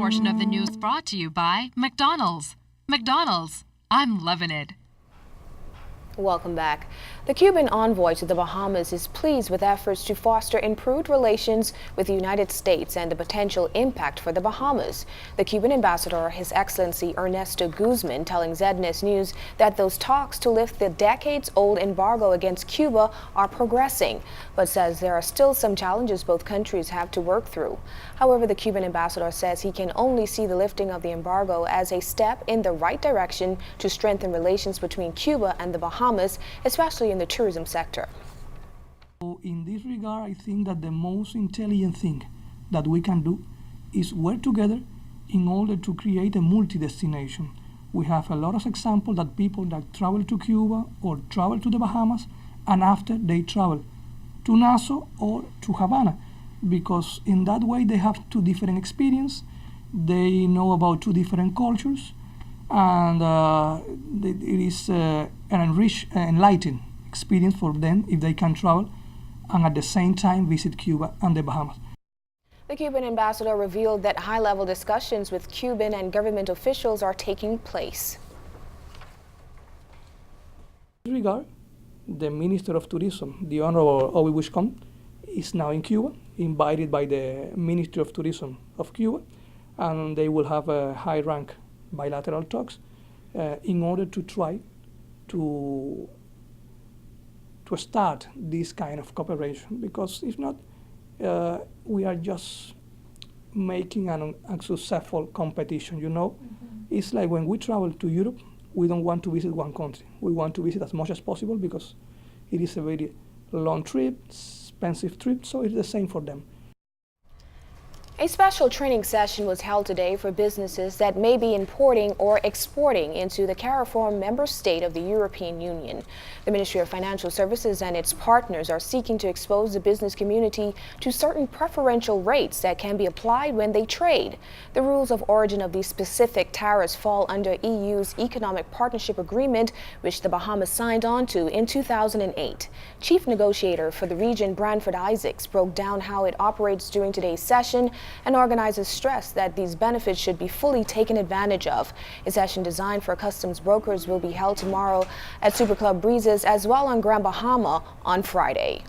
portion of the news brought to you by McDonald's. McDonald's, I'm loving it. Welcome back. The Cuban envoy to the Bahamas is pleased with efforts to foster improved relations with the United States and the potential impact for the Bahamas. The Cuban ambassador, His Excellency Ernesto Guzman, telling ZNS News that those talks to lift the decades-old embargo against Cuba are progressing, but says there are still some challenges both countries have to work through. However, the Cuban ambassador says he can only see the lifting of the embargo as a step in the right direction to strengthen relations between Cuba and the Bahamas, especially in the tourism sector. In this regard, I think that the most intelligent thing that we can do is work together in order to create a multi-destination. We have a lot of examples that people that travel to Cuba or travel to the Bahamas, and after they travel to Nassau or to Havana, because in that way they have two different experiences, they know about two different cultures, and it is an enlightening experience for them if they can travel and at the same time visit Cuba and the Bahamas. The Cuban ambassador revealed that high-level discussions with Cuban and government officials are taking place. In this regard, the Minister of Tourism, the Honorable Obi Wishcombe, is now in Cuba, invited by the Ministry of Tourism of Cuba, and they will have a high-rank bilateral talks in order to try to start this kind of cooperation, because if not, we are just making an unsuccessful competition, you know. It's like when we travel to Europe, we don't want to visit one country. We want to visit as much as possible because it is a very long trip, expensive trip, so it's the same for them. A special training session was held today for businesses that may be importing or exporting into the CARIFORUM member state of the European Union. The Ministry of Financial Services and its partners are seeking to expose the business community to certain preferential rates that can be applied when they trade. The rules of origin of these specific tariffs fall under EU's Economic Partnership Agreement, which the Bahamas signed on to in 2008. Chief negotiator for the region, Branford Isaacs, broke down how it operates during today's session, and organizers stressed that these benefits should be fully taken advantage of. A session designed for customs brokers will be held tomorrow at Super Club Breezes, as well on Grand Bahama on Friday.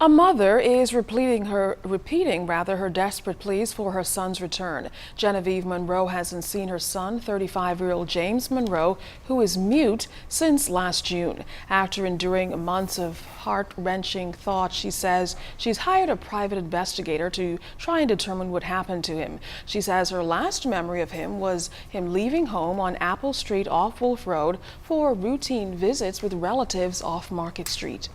A mother is repeating her desperate pleas for her son's return. Genevieve Monroe hasn't seen her son, 35-year-old James Monroe, who is mute, since last June. After enduring months of heart-wrenching thoughts, she says she's hired a private investigator to try and determine what happened to him. She says her last memory of him was him leaving home on Apple Street off Wolf Road for routine visits with relatives off Market Street.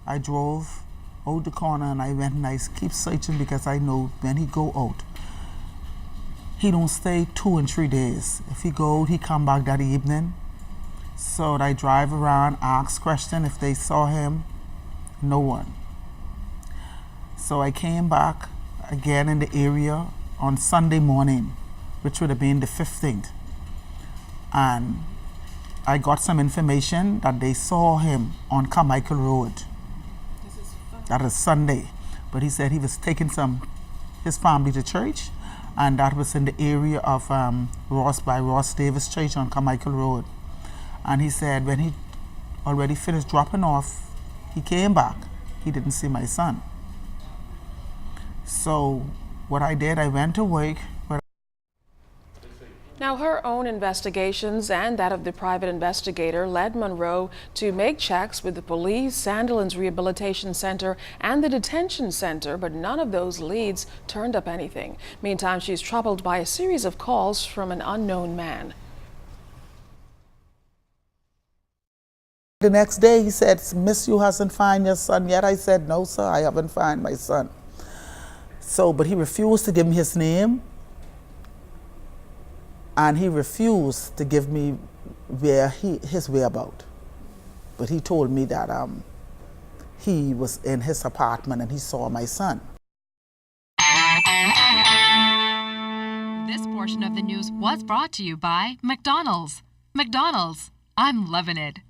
I drove out the corner and I went and I keep searching, because I know when he go out, he don't stay 2 and 3 days. If he go out, he come back that evening. So I drive around, ask question if they saw him. No one. So I came back again in the area on Sunday morning, which would have been the 15th. And I got some information that they saw him on Carmichael Road. That is Sunday, but he said he was taking his family to church, and that was in the area of Ross Davis Church on Carmichael Road. And he said when he already finished dropping off, he came back. He didn't see my son. So what I did, I went to work. Now, her own investigations and that of the private investigator led Monroe to make checks with the police, Sandilands Rehabilitation Center, and the detention center, but none of those leads turned up anything. Meantime, she's troubled by a series of calls from an unknown man. The next day he said, "Miss, you hasn't found your son yet?" I said, "No, sir, I haven't found my son." So, but he refused to give me his name. And he refused to give me his whereabouts. But he told me that he was in his apartment and he saw my son. This portion of the news was brought to you by McDonald's. McDonald's, I'm loving it.